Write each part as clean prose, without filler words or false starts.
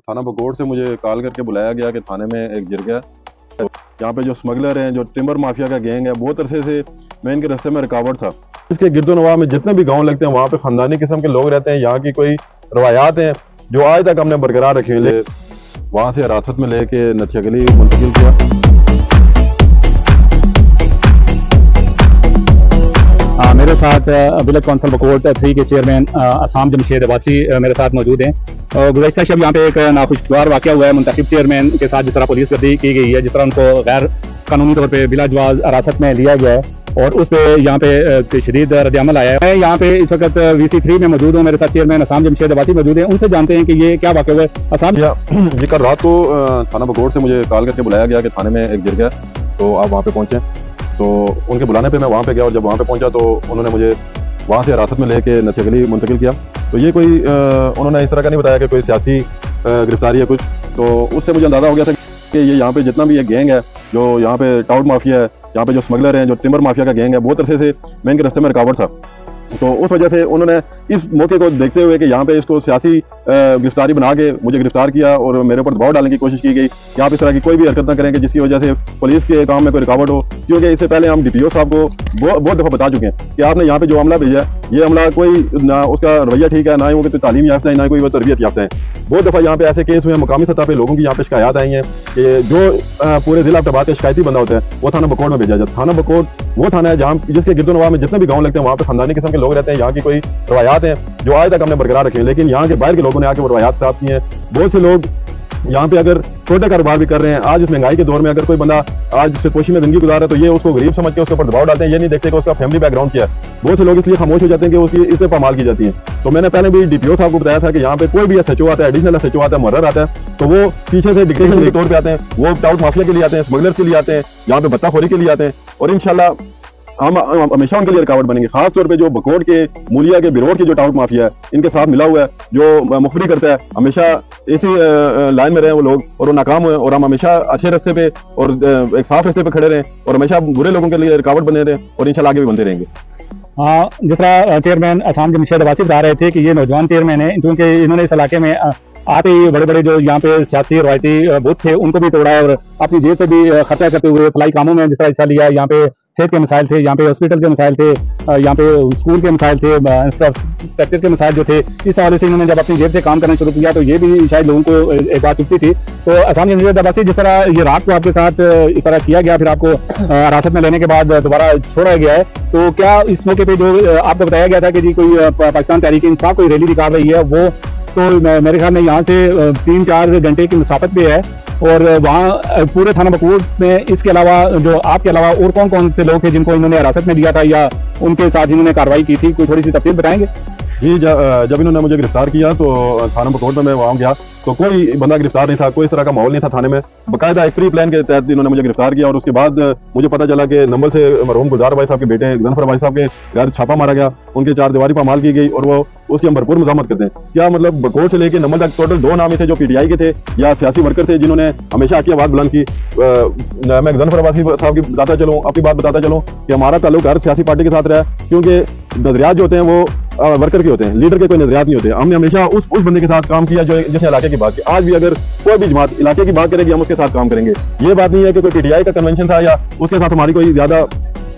थाना बकोट से मुझे कॉल करके बुलाया गया कि थाने में एक गिर गया। यहाँ पे जो स्मगलर हैं, जो टिम्बर माफिया का गैंग है, बहुत अरसे से मैं इनके रास्ते में रुकावट था। इसके गिरदोनवा में जितने भी गांव लगते हैं वहाँ पे खानदानी किस्म के लोग रहते हैं। यहाँ की कोई रवायात हैं जो आज तक हमने बरकरार रखे हैं। वहाँ से हिरासत में लेके नचगली मुंतकिल किया। मेरे साथ विलेज काउंसिल बकोट 3 के चेयरमैन असाम जमशेद अब्बासी मेरे साथ मौजूद हैं। गुज़श्ता शब यहाँ पे एक नाखुशगवार वाक़या हुआ है। मुंतखब चेयरमैन के साथ जिस तरह पुलिस गर्दी की गई है, जिस तरह उनको गैर कानूनी तौर पे बिला जवाज़ हिरासत में लिया गया है और उस पर यहाँ पे शदीद रद्द-ए-अमल आया है। मैं यहाँ पे इस वक्त VC3 में मौजूद हूँ। मेरे साथ चेयरमैन असाम जमशेद अब्बासी मौजूद हैं। उनसे जानते हैं कि ये क्या वाक़या हुआ है। असाम जी, कल रात को थाना बकोट से मुझे कॉल करके बुलाया गया कि थाने में एक गिर गया, तो आप वहाँ पे पहुँचें। तो उनके बुलाने पे मैं वहाँ पे गया और जब वहाँ पे पहुँचा तो उन्होंने मुझे वहाँ से हिरासत में लेके नचगली मुंतकिल किया। तो ये कोई उन्होंने इस तरह का नहीं बताया कि कोई सियासी गिरफ्तारी है कुछ। तो उससे मुझे अंदाज़ा हो गया था कि ये यहाँ पे जितना भी ये गैंग है, जो यहाँ पे टाउट माफिया है, यहाँ पे जो स्मगलर हैं, जो टिम्बर माफिया का गैंग है, बहुत अरसे से मैं इनके रास्ते में रुकावट था। तो उस वजह से उन्होंने इस मौके को देखते हुए कि यहाँ पे इसको सियासी गिरफ्तारी बना के मुझे गिरफ्तार किया और मेरे ऊपर दबाव डालने की कोशिश की गई। यहाँ पे इस तरह की कोई भी हरकत ना करेंगे जिसकी वजह से पुलिस के काम में कोई रुकावट हो। क्योंकि इससे पहले हम DPO साहब को बहुत दफ़ा बता चुके हैं कि आपने यहाँ पे जो हमला भेजा है, ये हमला कोई ना उसका रवैया ठीक है, ना ही वो कोई तालीम याफ्ता है, ना ही कोई वो तरबियत याफ्ता है। बहुत दफ़ा यहाँ पे ऐसे केस हुए हैं, मुकामी सतह पे लोगों की यहाँ पे शिकायत आई हैं कि जो पूरे जिला अब्टाबाद के शिकायती बंदा होता है वो थाना बकोट में भेजा जाता है। थाना बकोट वो थाना है जहाँ जिसके गिरदोनवा में जितने भी गाँव लगते हैं वहाँ पे खानदानी किस्म के लोग रहते हैं। यहाँ की कोई रवायात हैं जो आज तक हमने बरकरार रखे हैं, लेकिन यहाँ के बाहर के लोगों ने आके वो रवायात प्राप्त की हैं। बहुत से लोग यहाँ पे अगर छोटा कारोबार भी कर रहे हैं, आज इस महंगाई के दौर में अगर कोई बंदा आज सिरपोशी में जिंदगी गुजार रहा है तो ये उसको गरीब समझ के उसके ऊपर दबाव डालते हैं। ये नहीं देखते कि उसका फैमिली बैकग्राउंड क्या है। बहुत से लोग इसलिए खामोश हो जाते हैं कि उसकी इस पर पामाल की जाती है। तो मैंने पहले भी DPO साहब को बताया था कि यहाँ पे कोई भी SHO आता है, एडिशनल SHO आता है, मुहर्रर आता है, तो वो पीछे से डिक्टेशन के तौर पर आते हैं, वो टाउट माफिया के लिए आते हैं, स्मगलर के लिए आते हैं, यहाँ पे बत्ताखोरी के लिए आते हैं। और इंशाल्लाह हम हमेशा उनके लिए रुकावट बनेंगे। खास तौर पे जो बकोट के मूलिया के बिरोड के जो टाउट माफिया है, इनके साथ मिला हुआ है, जो मुखबरी करता है, हमेशा इसी लाइन में रहे वो लोग और वो नाकाम हुए। और हम हमेशा अच्छे रास्ते पे और एक साफ रास्ते पे खड़े रहें और हमेशा बुरे लोगों के लिए रुकावट बने रहें और इंशाल्लाह आगे भी बनते रहेंगे। हाँ, जिस तरह चेयरमैन असाम जमशेद अब्बासी बता रहे थे कि ये नौजवान चेयरमैन है, क्योंकि इन्होंने इस इलाके में आते ही बड़े बड़े जो यहाँ पे सियासी रवायती बूथ थे उनको भी तोड़ा और अपनी जेब से भी खर्चा करते हुए फलाई कामों में जिस तरह हिस्सा लिया। यहाँ पे सेहत के मसाइल थे, यहाँ पे हॉस्पिटल के मसाइल थे, यहाँ पे स्कूल के मसाइल थे, इंफ्रास्ट्रक्चर के मसाइल जो थे, इस हवाले से इन्होंने जब अपनी जेब से काम करना शुरू किया तो ये भी शायद लोगों को एक बात चुपती थी। तो असाम जमशेद अब्बासी जिस तरह ये रात को आपके साथ इस तरह किया गया, फिर आपको हिरासत में लेने के बाद दोबारा छोड़ा गया है, तो क्या इस मौके पर जो आपको बताया गया था कि जी कोई पाकिस्तान तहरीक इंसाफ कोई रैली निकाल रही है, वो तो मेरे ख्याल में यहाँ से 3-4 घंटे की मुसाफत भी है और वहाँ पूरे थाना बकोट में इसके अलावा जो आपके अलावा और कौन कौन से लोग थे जिनको इन्होंने हिरासत में लिया था या उनके साथ इन्होंने कार्रवाई की थी, कोई थोड़ी सी तफसील बताएंगे? जी, जब इन्होंने मुझे गिरफ्तार किया तो थाना बकोट में मैं वहाँ गया तो कोई बंदा गिरफ्तार नहीं था, कोई इस तरह का माहौल नहीं था थाने में। बाकायदा एक प्री प्लान के तहत इन्होंने मुझे गिरफ्तार किया और उसके बाद मुझे पता चला कि नंबल से मरहूम गुलजार भाई साहब के बेटे गजनफर भाई साहब के घर छापा मारा गया, उनके 4 दीवारी पर माल की गई और वो उसकी हम भरपूर मजामत करते हैं। क्या मतलब बकोट से लेकर नंबल तक टोटल 2 नाम थे जो PTI के थे या सियासी वर्कर थे जिन्होंने हमेशा आकी आवाज बुलंद की। मैं गजनफर अब्बासी साहब की बताता चलूँ, अपनी बात बताता चलूँ कि हमारा ताल्लुक हर सियासी पार्टी के साथ रहा है, क्योंकि नजरियात जो होते हैं वो वर्कर के होते हैं, लीडर के कोई नजरियात नहीं होते। हमने हमेशा उस बंदे के साथ काम किया जो जिसने इलाके की बात की। आज भी अगर कोई भी जमात इलाके की बात करेगी हम उसके साथ काम करेंगे। ये बात नहीं है कि कोई PTI का कन्वेंशन था या उसके साथ हमारी कोई ज्यादा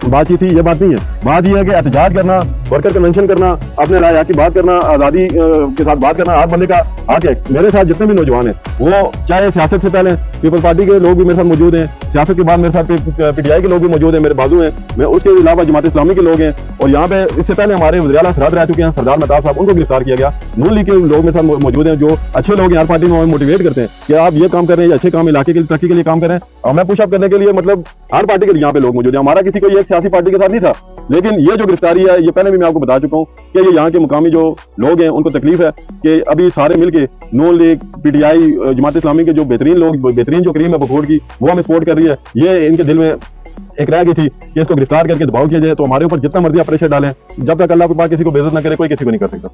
बातचीत थी, ये बात नहीं है। बात यह है कि एहतजाज करना, वर्कर कन्वेंशन करना, अपने राय की बात करना, आज़ादी के साथ बात करना, हर बंदे का हक है। मेरे साथ जितने भी नौजवान हैं वो चाहे सियासत से पहले पीपल्स पार्टी के लोग भी मेरे साथ मौजूद हैं, सियासत के बाद मेरे साथ PTI के लोग भी मौजूद हैं, मेरे बाजू हैं, मैं उसके अलावा जमात इस्लामी के लोग हैं। और यहाँ पे इससे पहले हमारे वज़ीर-ए-आला सरहद रह चुके हैं सरदार मेहताब साहब, उनको गिरफ्तार किया गया। नून लीग के लोग मेरे साथ मौजूद हैं जो अच्छे लोग हैं, हर पार्टी में हमें मोटिवेट करते हैं कि आप ये काम कर रहे हैं, अच्छे काम इलाके के तरक्की के लिए काम करें। हमें पुशअप करने के लिए मतलब हर पार्टी के लिए यहाँ पे लोग मौजूद हैं। हमारा किसी कोई एक सियासी पार्टी के साथ नहीं था, लेकिन ये जो गिरफ्तारी है ये पहले भी मैं आपको बता चुका हूँ कि ये यहाँ के मुकामी जो लोग हैं उनको तकलीफ है कि अभी सारे मिलके नून लीग, PTI, जमात इस्लामी के जो बेहतरीन लोग, बेहतरीन जो क्रीम है बकोट की, वो हमें सपोर्ट कर रही है। ये इनके दिल में एक रह गई थी कि इसको गिरफ्तार करके दबाव किया जाए, तो हमारे ऊपर जितना मर्जी प्रेशर डालें, जब तक अल्लाह के पास किसी को बेइज्जत न करे कोई किसी को नहीं कर सकता।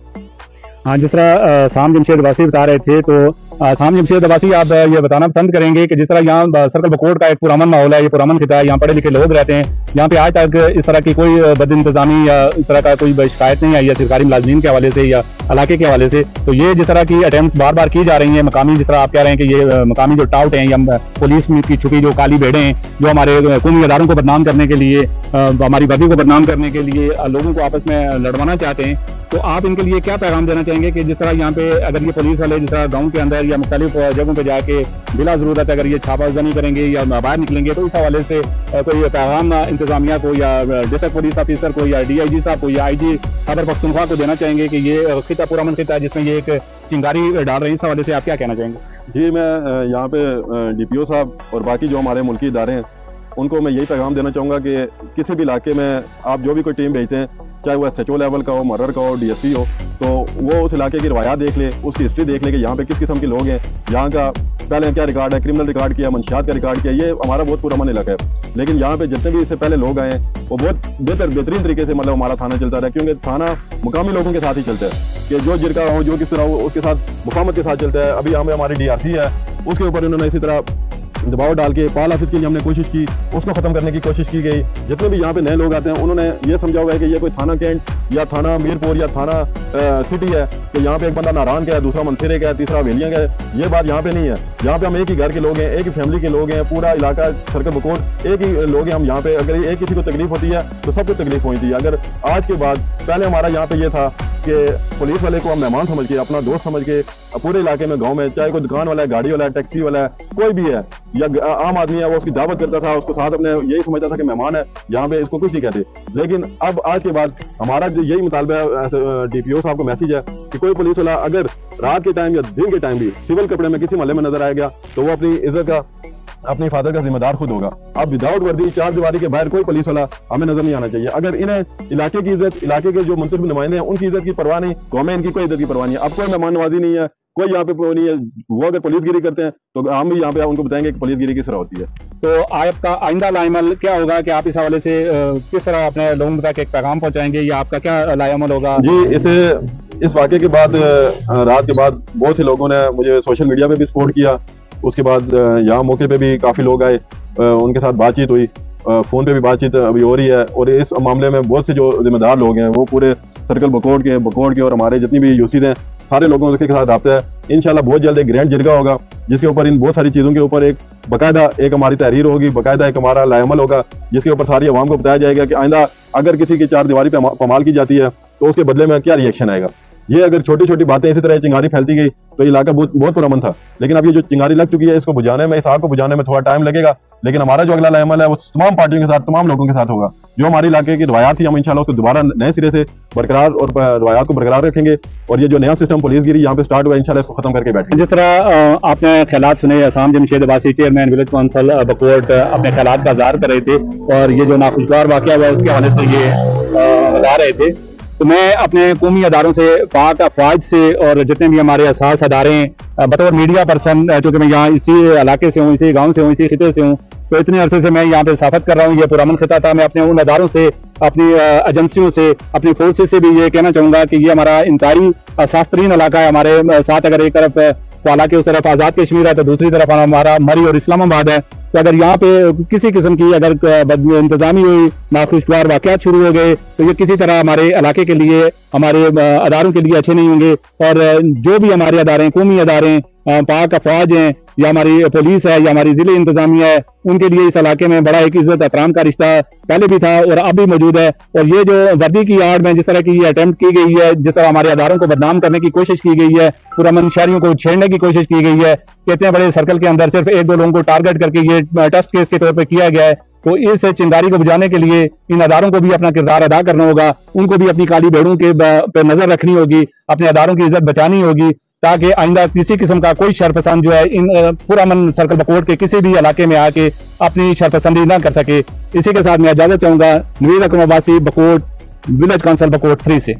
हाँ, जिस तरह असाम जमशेद अब्बासी बता रहे थे तो साम जमशेद अब्बासी, आप ये बताना पसंद करेंगे कि जिस तरह यहाँ सर्कल बकोट का एक पुरअमन माहौल है, ये पुरअमन खिता है, यहाँ पढ़े लिखे लोग रहते हैं, यहाँ पे आज तक इस तरह की कोई बदइंतजामी या इस तरह का कोई शिकायत नहीं आई है सरकारी मुलाजमीन के हवाले से या इलाके के हवाले से। तो ये जिस तरह की अटेम्प्ट बार बार की जा रही हैं मकामी, जिस तरह आप कह रहे हैं कि ये मकामी जो टाउट हैं या पुलिस की छुपी जो काली भेड़ें हैं जो हमारे कौमी अदारों को बदनाम करने के लिए, हमारी वर्दी को बदनाम करने के लिए लोगों को आपस में लड़वाना चाहते हैं, तो आप इनके लिए क्या पैगाम देना चाहेंगे कि जिस तरह यहाँ पे अगर ये पुलिस वाले जिस तरह गाँव के अंदर या मुख्तलिफ जगहों पे जाके बिला ज़रूरत अगर ये छापाजनी करेंगे या बाहर निकलेंगे, तो इस हवाले से कोई पैगाम इंतजामिया को या डिस्ट्रिक्ट पुलिस ऑफिसर को या DIG साहब को या IG खैबर पख्तूनख्वा को देना चाहेंगे कि ये खिता पुरअमन खिता है जिसमें ये एक चिंगारी डाल रहे हैं, इस हवाले से आप क्या कहना चाहेंगे? जी, मैं यहाँ पे DPO साहब और बाकी जो हमारे मुल्की इदारे हैं उनको मैं यही पैगाम देना चाहूँगा कि किसी भी इलाके में आप जो भी कोई टीम भेजते हैं, चाहे वो SHO लेवल का हो, मर्र का हो, DSP हो, तो वो उस इलाके की रवायात देख ले, उसकी हिस्ट्री देख ले कि यहाँ पे किस किस्म के लोग हैं, यहाँ का पहले क्या रिकॉर्ड है, क्रिमिनल रिकॉर्ड किया, मंशियात का रिकॉर्ड किया। ये हमारा बहुत पुरअमन इलाका है, लेकिन यहाँ पे जितने भी इससे पहले लोग आए हैं वो बहुत बेहतरीन तरीके से मतलब हमारा थाना चलता रहा, क्योंकि थाना मुकामी लोगों के साथ ही चलता है कि जो जिरका हो, जो किस तरह हो, उसके साथ मुफाहमत के साथ चलता है। अभी यहाँ पे हमारी DRC है, उसके ऊपर इन्होंने इसी तरह दबाव डाल के पाल ऑफिस के लिए हमने कोशिश की, उसको ख़त्म करने की कोशिश की गई। जितने भी यहाँ पे नए लोग आते हैं उन्होंने ये समझा हुआ है कि ये कोई थाना कैंट या थाना मीरपुर या थाना सिटी है कि यहाँ पे एक बंदा नारायण का है, दूसरा मंसिरे का है, तीसरा हवेलियाँ का है। ये बात यहाँ पे नहीं है। यहाँ पे हम एक ही घर के लोग हैं, एक ही फैमिली के लोग हैं, पूरा इलाका सर्कल बकोट एक ही लोग हैं हम यहाँ पे। अगर एक किसी को तकलीफ होती है तो सबको तकलीफ होती है। अगर आज के बाद पहले हमारा यहाँ पे ये था कि पुलिस वाले को हम मेहमान समझ के, अपना दोस्त समझ के पूरे इलाके में, गांव में, चाहे कोई दुकान वाला है, गाड़ी वाला है, टैक्सी वाला है, कोई भी है या आम आदमी है, वो उसकी दावत करता था, उसको साथ अपने यही समझता था कि मेहमान है, यहाँ पे इसको कुछ नहीं कहते। लेकिन अब आज के बाद हमारा जो यही मुतालबा है, DPO साहब को मैसेज है कि कोई पुलिस वाला अगर रात के टाइम या दिन के टाइम भी सिविल कपड़े में किसी मोहल्ले में नजर आएगा तो वो अपनी इज्जत का, अपनी हिफाजत का जिम्मेदार खुद होगा। अब विदाउट वर्दी चार दीवारी के बाहर कोई पुलिस वाला हमें नजर नहीं आना चाहिए। अगर इन्हें इलाके की इज्जत, इलाके के जो मुंतखब नुमाइंदे हैं उनकी इज्जत की परवाह नहीं, कौमें इनकी कोई इज्जत की परवाह नहीं है। अब कोई मेहमान नवाजी नहीं है, कोई यहाँ पे नहीं है। वो अगर पुलिसगिरी करते हैं तो हम भी यहाँ पे उनको बताएंगे कि पुलिसगिरी किस तरह होती है। तो आपका आइंदा लाइमल क्या होगा कि आप इस हवाले से किस तरह अपने लोगों तक एक पैगाम पहुंचाएंगे या आपका क्या लाइमल होगा? जी, इस वाक़े के बाद, रात के बाद बहुत से लोगों ने मुझे सोशल मीडिया पे भी सपोर्ट किया। उसके बाद यहाँ मौके पे भी काफ़ी लोग आए, उनके साथ बातचीत हुई, फ़ोन पे भी बातचीत अभी हो रही है। और इस मामले में बहुत से जो जिम्मेदार लोग हैं वो पूरे सर्कल बकोट के और हमारे जितनी भी यूसी हैं सारे लोगों के साथ रब्ता है। इंशाल्लाह बहुत जल्द एक ग्रैंड जिरगा होगा जिसके ऊपर इन बहुत सारी चीज़ों के ऊपर एक बाकायदा एक हमारी तहरीर होगी, बाकायदा एक हमारा लायमल होगा जिसके ऊपर सारी आवाम को बताया जाएगा कि आइंदा अगर किसी की चार दीवारी पर पमाल की जाती है तो उसके बदले में क्या रिएक्शन आएगा। ये अगर छोटी छोटी बातें इसी तरह चिंगारी फैलती गई तो इलाका बहुत पुरअमन था। लेकिन अब ये जो चिंगारी लग चुकी है इसको बुझाने में, इस आग को बुझाने में थोड़ा टाइम लगेगा। लेकिन हमारा जो अगला लाइमल है वो तमाम पार्टियों के साथ, तमाम लोगों के साथ होगा। जो हमारी इलाके की रवायात थी हम इंशाल्लाह उसको दोबारा नए सिरे से बरकरार और रवायात को बरकरार रखेंगे। और ये जो नया सिस्टम पुलिसगिरी यहाँ पे स्टार्ट हुआ इंशाल्लाह इसको खत्म करके बैठेंगे। जिस तरह आपने ख्यालात सुने, Assam Jamshed Abbasi chairman village council Bakot अपने ख्यालात का इज़हार कर रहे थे और ये जो नाखुशगवार वाक़या हुआ उसके हवाले से ये बता रहे थे। तो मैं अपने कौमी अदारों से, पाक अफवाज से और जितने भी हमारे असास अदारे हैं, बतौर मीडिया पर्सन, चूँकि मैं यहाँ इसी इलाके से हूँ, इसी गांव से हूँ, इसी खिते से हूँ, तो इतने अरसे से मैं यहाँ पे साफत कर रहा हूँ। ये पुरअमन खिता था। मैं अपने उन अदारों से, अपनी एजेंसियों से, अपनी फोर्सेस से भी ये कहना चाहूँगा कि ये हमारा इंतहाई असास-तरीन इलाका है। हमारे साथ अगर एक तरफ वाला के उस तरफ आज़ाद कश्मीर है तो दूसरी तरफ हमारा मरी और इस्लामाबाद है। तो अगर यहाँ पे किसी किस्म की अगर इंतजामी हुई, नाखुशगवार वाक़यात शुरू हो गए तो ये किसी तरह हमारे इलाके के लिए, हमारे अदारों के लिए अच्छे नहीं होंगे। और जो भी हमारे अदारे, कौमी अदारे, पाक अफवाज हैं या हमारी पुलिस है या हमारी ज़िले इंतजामिया है, उनके लिए इस इलाके में बड़ा एक इज्जत एहतराम का रिश्ता पहले भी था और अब भी मौजूद है। और ये जो वर्दी की आड़ में जिस तरह की ये अटेम्प्ट की गई है, जिस तरह हमारे अदारों को बदनाम करने की कोशिश की गई है, पुरअमन शहरियों को छेड़ने की कोशिश की गई है, इतने बड़े सर्कल के अंदर सिर्फ एक दो लोगों को टारगेट करके ये टेस्ट केस के तौर पर किया गया है। तो इस चिंगारी को बुझाने के लिए इन अदारों को भी अपना किरदार अदा करना होगा। उनको भी अपनी काली भेड़ों के पे नजर रखनी होगी, अपने अदारों की इज्जत बचानी होगी, ताकि आइंदा किसी किस्म का कोई शरपसंद जो है इन पुरअमन सर्कल बकोट के किसी भी इलाके में आके अपनी शरपसंदी न कर सके। इसी के साथ मैं इजाजत चाहूंगा। नवीद अकरम अब्बासी, बकोट, विलेज काउंसिल बकोट 3 से।